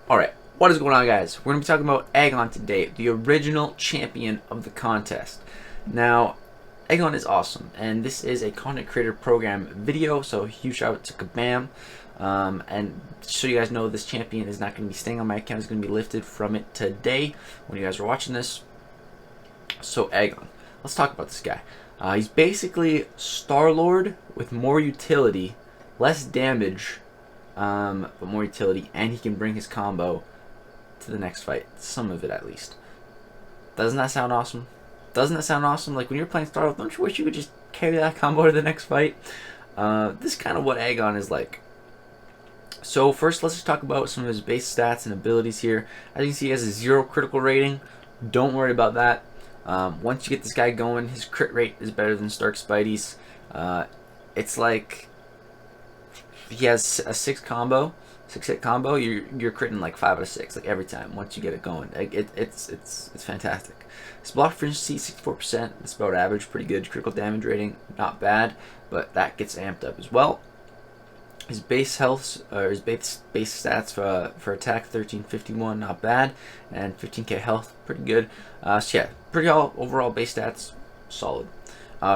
Alright, what is going on, guys? We're going to be talking about Ægon today, the original champion of the contest. Now, Ægon is awesome, and this is a content creator program video, so huge shout out to Kabam. And so you guys know, this champion is not going to be staying on my account, it's going to be lifted from it today when you guys are watching this. So Ægon, let's talk about this guy. He's basically Star-Lord with more utility, less damage, but more utility, and he can bring his combo to the next fight. Some of it, at least. Doesn't that sound awesome? Doesn't that sound awesome? Like, when you're playing Star Wars, don't you wish you could just carry that combo to the next fight? This is kind of what Ægon is like. So first, let's just talk about some of his base stats and abilities here. As you can see, he has a 0 critical rating. Don't worry about that. Once you get this guy going, his crit rate is better than Stark Spidey's. It's like he has a 6 hit combo. You're critting like 5 out of 6, like every time once you get it going. Like it's fantastic. His block efficiency 64%. That's about average, pretty good. Critical damage rating not bad, but that gets amped up as well. His base health, or his base stats for attack 1351, not bad, and 15k health, pretty good. So yeah, pretty overall base stats solid.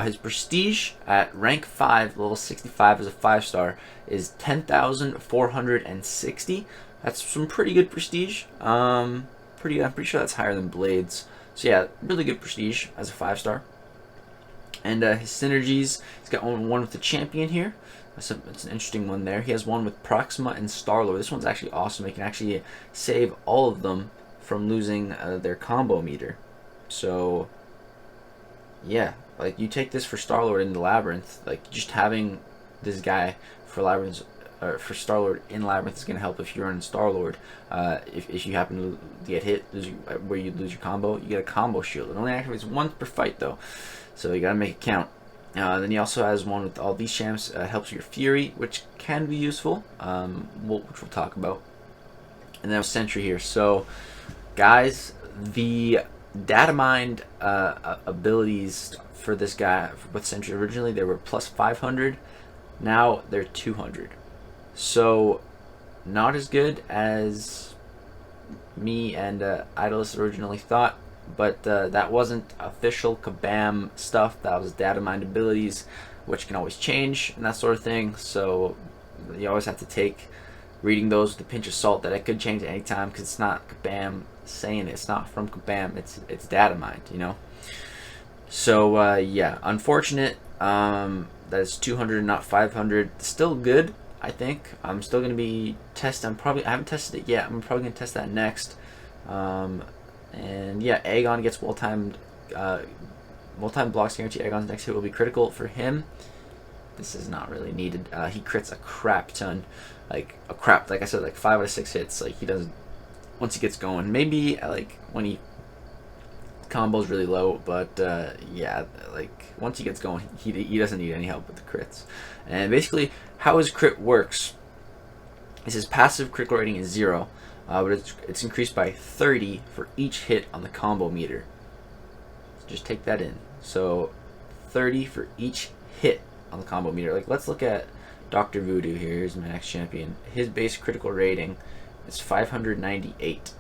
His prestige at rank 5, level 65 as a 5-star, is 10,460. That's some pretty good prestige. I'm pretty sure that's higher than Blades. So yeah, really good prestige as a 5-star. And his synergies, he's got one with the champion here. It's an interesting one there. He has one with Proxima and Star-Lord. This one's actually awesome. He can actually save all of them from losing their combo meter. So yeah, like, you take this for Star-Lord in the Labyrinth, like, just having this guy for Labyrinth, or for Star-Lord in Labyrinth is going to help if you're in Star-Lord. If you happen to get hit, where you lose your combo, you get a combo shield. It only activates once per fight, though, so you got to make it count. Then he also has one with all these champs, helps your Fury, which can be useful, which we'll talk about. And then Sentry here. So, guys, the data mined abilities for this guy with Sentry, originally they were plus 500, now they're 200. So not as good as me and Idolus originally thought, but that wasn't official Kabam stuff. That was data mined abilities, which can always change and that sort of thing. So you always have to take reading those with a pinch of salt, that it could change at any time, because it's not Kabam saying it. It's not from Kabam. It's data mined, you know. So yeah, unfortunate that it's 200 not 500. Still good, I think. I'm still gonna be testing. I haven't tested it yet. I'm probably gonna test that next. And yeah, Ægon gets well-timed blocks guarantee. Ægon's next hit will be critical for him. This is not really needed. He crits a crap ton, like I said, like 5 out of 6 hits. Like, he doesn't, once he gets going. Maybe like when he combo's really low, but yeah, like once he gets going, he doesn't need any help with the crits. And basically, how his crit works is his passive critical rating is 0, but it's increased by 30 for each hit on the combo meter. So just take that in. So 30 for each hit on the combo meter. Like, let's look at Dr. Voodoo here. Here's my next champion. His base critical rating is 598,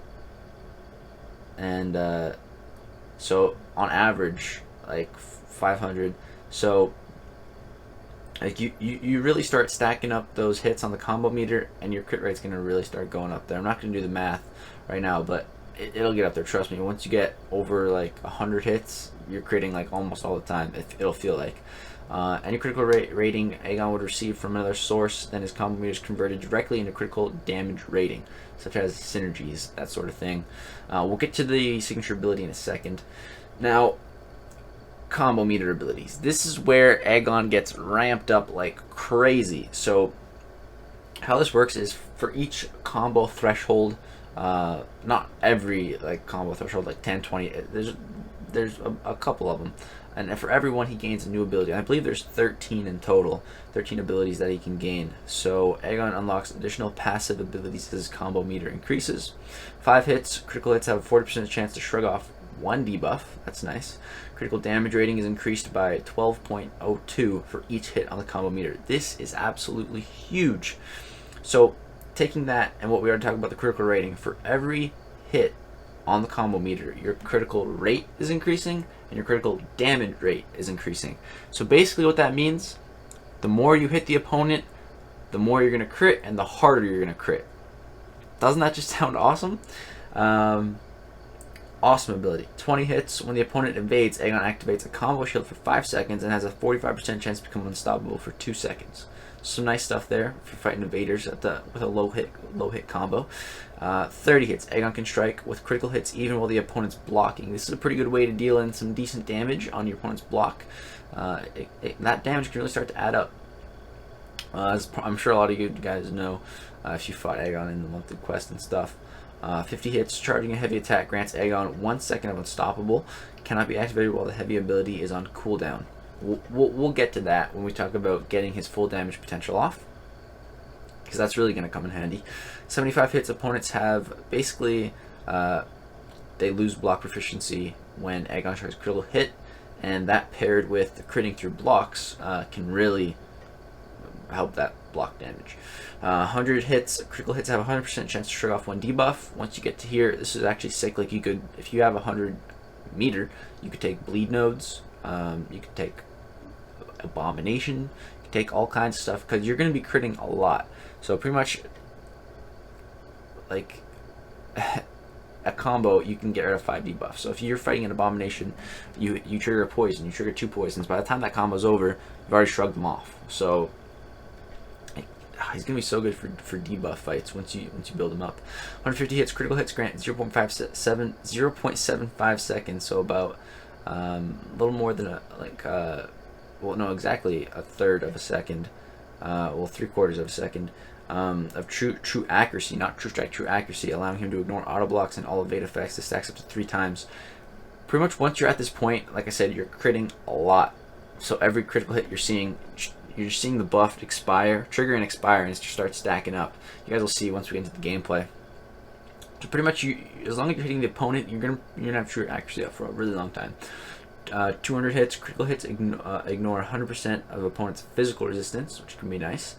and so on average, like 500. So like you really start stacking up those hits on the combo meter, and your crit rate's gonna really start going up there. I'm not gonna do the math right now, but it'll get up there. Trust me. Once you get over like 100 hits, you're critting like almost all the time. It'll feel like. Any critical rating Ægon would receive from another source, then his combo meter is converted directly into critical damage rating, such as synergies, that sort of thing. We'll get to the signature ability in a second. Now, combo meter abilities. This is where Ægon gets ramped up like crazy. So how this works is, for each combo threshold, not every like combo threshold, like 10, 20, there's a couple of them. And for everyone, he gains a new ability. I believe there's 13 in total, 13 abilities that he can gain. So Ægon unlocks additional passive abilities as his combo meter increases. 5 hits, critical hits have a 40% chance to shrug off 1 debuff. That's nice. Critical damage rating is increased by 12.02 for each hit on the combo meter. This is absolutely huge. So taking that and what we already talked about, the critical rating, for every hit on the combo meter, your critical rate is increasing and your critical damage rate is increasing. So basically what that means, the more you hit the opponent, the more you're going to crit and the harder you're going to crit. Doesn't that just sound awesome? Awesome ability. 20 hits. When the opponent evades, Ægon activates a combo shield for 5 seconds and has a 45% chance to become unstoppable for 2 seconds. Some nice stuff there for fighting evaders with a low hit combo. 30 hits. Ægon can strike with critical hits even while the opponent's blocking. This is a pretty good way to deal in some decent damage on your opponent's block. That damage can really start to add up. As I'm sure a lot of you guys know if you fought Ægon in the monthly quest and stuff. 50 hits. Charging a heavy attack grants Ægon 1 second of unstoppable. Cannot be activated while the heavy ability is on cooldown. We'll get to that when we talk about getting his full damage potential off, because that's really going to come in handy. 75 hits. Opponents have basically they lose block proficiency when Ægon tries critical hit, and that paired with the critting through blocks can really help that block damage. 100 hits. Critical hits have a 100% chance to shrug off one debuff. Once you get to here, this is actually sick. Like, you could, if you have 100 meter, you could take bleed nodes. You could take abomination. You could take all kinds of stuff because you're going to be critting a lot. So pretty much, like a combo, you can get rid of 5 debuffs. So if you're fighting an abomination, you trigger a poison, you trigger 2 poisons. By the time that combo's over, you've already shrugged them off. So he's gonna be so good for debuff fights once you build him up. 150 hits. Critical hits grant 0.75 seconds. So about a little more than well, no, exactly a third of a second. Well, 3/4 of a second. Of true accuracy, not true strike, true accuracy, allowing him to ignore auto blocks and all evade effects. This stacks up to 3 times. Pretty much once you're at this point, like I said, you're critting a lot. So every critical hit you're seeing the buff trigger and expire, and it starts stacking up. You guys will see once we get into the gameplay. So pretty much, as long as you're hitting the opponent, you're gonna have true accuracy up for a really long time. 200 hits. Critical hits ignore 100% of opponent's physical resistance, which can be nice.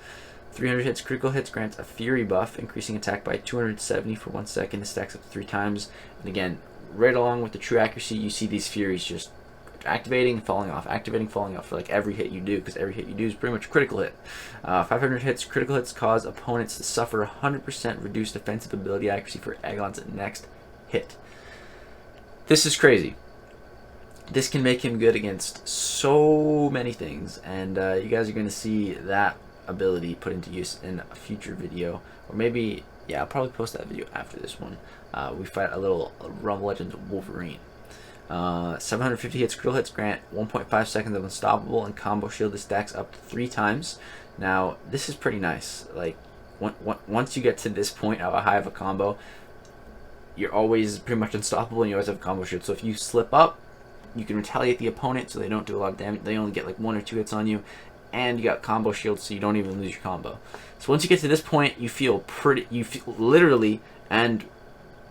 300 hits. Critical hits grants a fury buff, increasing attack by 270 for 1 second. It stacks up to 3 times. And again, right along with the true accuracy, you see these furies just activating, falling off, activating, falling off for like every hit you do, because every hit you do is pretty much a critical hit. 500 hits. Critical hits cause opponents to suffer 100% reduced defensive ability accuracy for Ægon's next hit. This is crazy. This can make him good against so many things, and you guys are going to see that ability put into use in a future video, or maybe, yeah, I'll probably post that video after this one. We fight a little Rumble Legends Wolverine. 750 hits. Critical hits grant 1.5 seconds of unstoppable, and combo shield stacks up to 3 times. Now, this is pretty nice. Like, once you get to this point of a high of a combo, you're always pretty much unstoppable, and you always have a combo shield. So if you slip up, you can retaliate the opponent so they don't do a lot of damage. They only get like 1 or 2 hits on you, and you got combo shield, so you don't even lose your combo. So once you get to this point, you feel literally and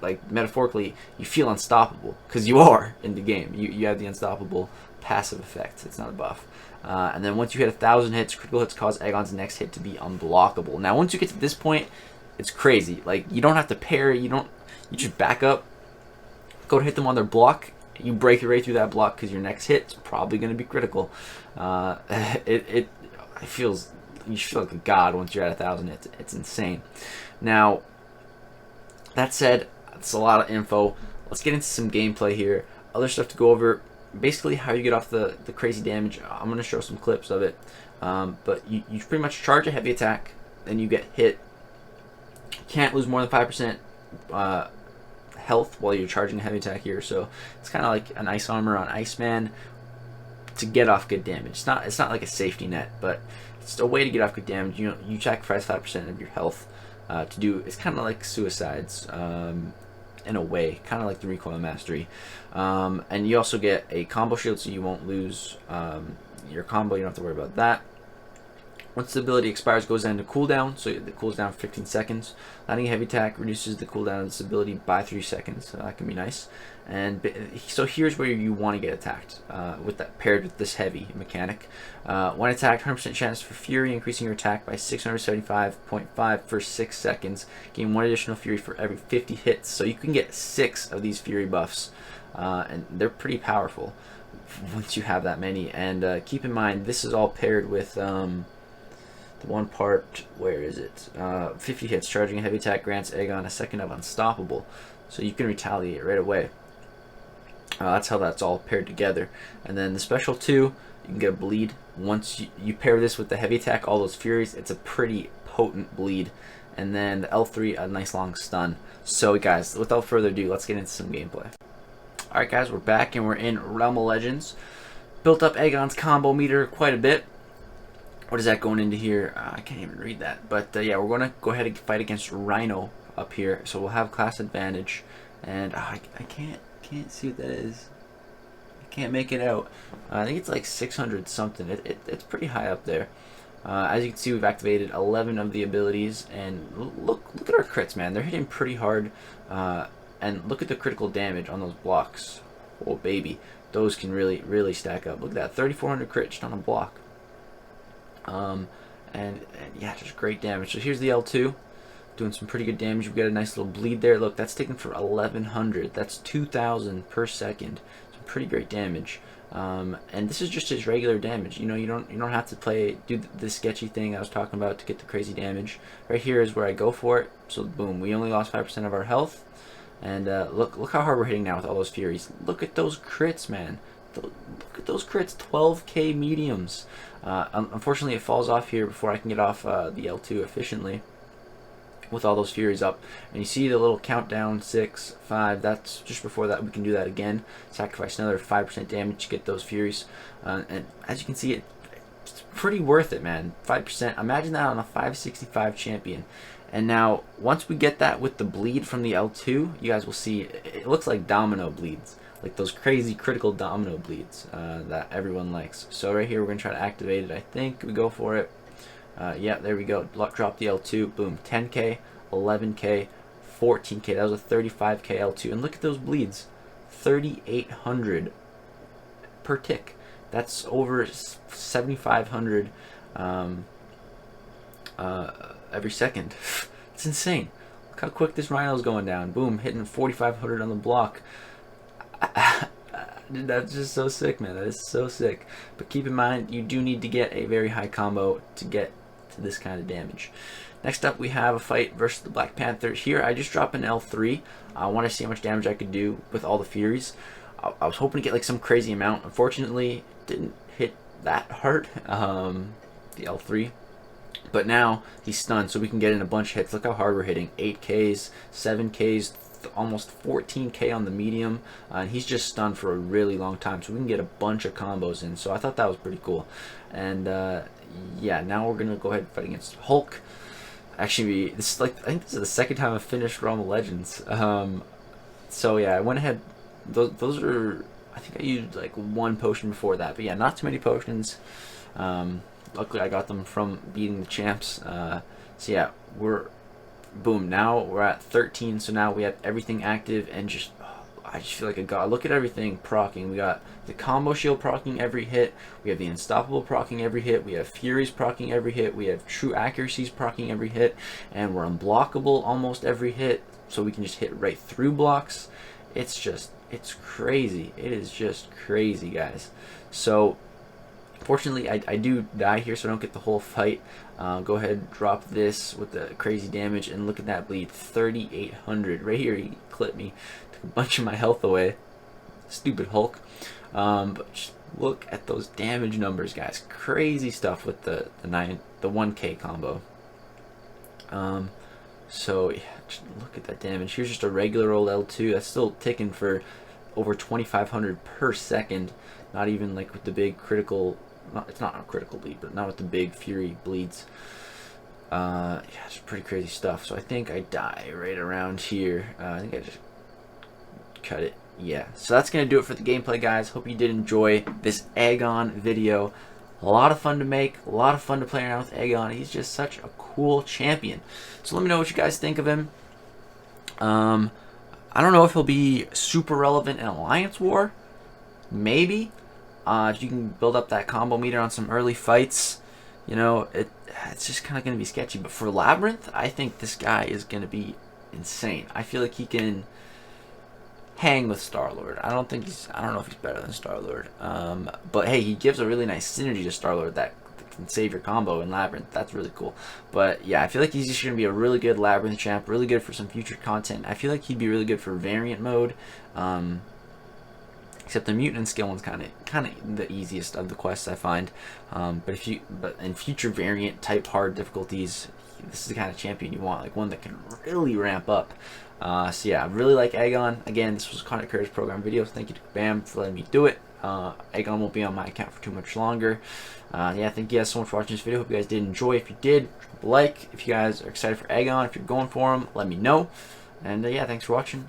like metaphorically, you feel unstoppable, because you are in the game. You have the unstoppable passive effect. It's not a buff. And then once you hit 1,000 hits, critical hits cause Ægon's next hit to be unblockable. Now once you get to this point, it's crazy. Like, you don't have to parry. You just back up, go to hit them on their block. You break your way through that block because your next hit's probably going to be critical. It feels, you feel like a god once you're at 1,000 hits. It's insane. Now, that said, it's a lot of info. Let's get into some gameplay here. Other stuff to go over. Basically, how you get off the crazy damage. I'm going to show some clips of it. But you pretty much charge a heavy attack, then you get hit. You can't lose more than 5% health while you're charging a heavy attack here. So it's kind of like an ice armor on Iceman to get off good damage. It's not like a safety net, but it's a way to get off good damage. You sacrifice 5% of your health to do. It's kind of like suicides. In a way, kind of like the recoil mastery, and you also get a combo shield, so you won't lose your combo. You don't have to worry about that. Once the ability expires, it goes into cooldown, so it cools down for 15 seconds. Landing a heavy attack reduces the cooldown of this ability by 3 seconds, so that can be nice. And so here's where you want to get attacked, with that paired with this heavy mechanic. When attacked, 100% chance for Fury, increasing your attack by 675.5 for 6 seconds. Gain 1 additional Fury for every 50 hits, so you can get 6 of these Fury buffs, and they're pretty powerful once you have that many. And keep in mind, this is all paired with the one part, where is it? 50 hits. Charging a heavy attack grants Ægon a second of unstoppable, so you can retaliate right away. That's how that's all paired together. And then the special 2, you can get a bleed. Once you pair this with the heavy attack, all those furies, it's a pretty potent bleed. And then the L3, a nice long stun. So guys, without further ado, let's get into some gameplay. Alright guys, we're back and we're in Realm of Legends. Built up Ægon's combo meter quite a bit. What is that going into here? I can't even read that. But yeah, we're going to go ahead and fight against Rhino up here. So we'll have class advantage. And I can't see what that is. I can't make it out. I think it's like 600 something. It's pretty high up there. As you can see, we've activated 11 of the abilities. And look at our crits, man. They're hitting pretty hard. And look at the critical damage on those blocks. Oh, baby. Those can really stack up. Look at that. 3,400 crit just on a block. And yeah, just great damage. So here's the L2, doing some pretty good damage. We've got a nice little bleed there. Look, that's taken for 1,100. That's 2,000 per second. Some pretty great damage. And this is just his regular damage. You know, you don't have to do the sketchy thing I was talking about to get the crazy damage. Right here is where I go for it. So boom, we only lost 5% of our health. And look how hard we're hitting now with all those furies. Look at those crits, man. Look at those crits, 12k mediums. Unfortunately, it falls off here before I can get off the L2 efficiently with all those furies up. And you see the little countdown, 6, 5, that's just before that. We can do that again. Sacrifice another 5% damage to get those furies. And as you can see, it's pretty worth it, man. 5%. Imagine that on a 565 champion. And now, once we get that with the bleed from the L2, you guys will see it looks like domino bleeds. Like those crazy critical domino bleeds that everyone likes. So right here, we're going to try to activate it. I think we go for it. Yeah, there we go. Drop the L2. Boom. 10k, 11k, 14k. That was a 35k L2. And look at those bleeds. 3,800 per tick. That's over 7,500 every second. It's insane. Look how quick this Rhino's going down. Boom. Hitting 4,500 on the block. That's just so sick, man. That is so sick. But keep in mind, you do need to get a very high combo to get to this kind of damage. Next up, we have a fight versus the Black Panther. Here, I just dropped an L3. I want to see how much damage I could do with all the Furies. I was hoping to get like some crazy amount. Unfortunately, didn't hit that hard, the L3. But now, he's stunned, so we can get in a bunch of hits. Look how hard we're hitting. 8Ks, 7Ks, almost 14k on the medium, and he's just stunned for a really long time, so we can get a bunch of combos in. So I thought that was pretty cool. And yeah, now we're gonna go ahead and fight against Hulk. Actually, this is like, I think this is the second time I've finished Realm of Legends. So yeah, I went ahead. Those are, I think I used like 1 potion before that, but yeah, not too many potions. Luckily I got them from beating the champs. So yeah, boom, now we're at 13, so now we have everything active, and just I just feel like a god. Look at everything proccing. We got the combo shield proccing every hit, we have the unstoppable proccing every hit, we have furies proccing every hit, we have true accuracies proccing every hit, and we're unblockable almost every hit, so we can just hit right through blocks. It's crazy. It is just crazy, guys. So fortunately, I do die here, so I don't get the whole fight. Go ahead and drop this with the crazy damage, and look at that bleed. 3,800. Right here, he clipped me. Took a bunch of my health away. Stupid Hulk. But just look at those damage numbers, guys. Crazy stuff with the 1k combo. So, yeah, just look at that damage. Here's just a regular old L2. That's still ticking for over 2,500 per second. Not even like with the big critical... it's not a critical bleed, but not with the big fury bleeds. Yeah, it's pretty crazy stuff. So I think I die right around here. I think I just cut it. Yeah, so that's gonna do it for the gameplay, guys. Hope you did enjoy this Ægon video. A lot of fun to make, a lot of fun to play around with Ægon. He's just such a cool champion. So let me know what you guys think of him. I don't know if he'll be super relevant in Alliance War. Maybe. If you can build up that combo meter on some early fights, you know, it's just kind of going to be sketchy. But for Labyrinth, I think this guy is going to be insane. I feel like he can hang with Star-Lord. I don't know if he's better than Star-Lord. But hey, he gives a really nice synergy to Star-Lord that can save your combo in Labyrinth. That's really cool. But yeah, I feel like he's just going to be a really good Labyrinth champ, really good for some future content. I feel like he'd be really good for variant mode. Except the mutant skill one's kind of the easiest of the quests I find. But in future variant type hard difficulties, this is the kind of champion you want, like one that can really ramp up. So yeah, I really like Ægon. Again, this was Content Creators Program video. So thank you to Bam for letting me do it. Ægon won't be on my account for too much longer. Yeah, thank you guys so much for watching this video. Hope you guys did enjoy. If you did, drop a like. If you guys are excited for Ægon, if you're going for him, let me know. And yeah, thanks for watching.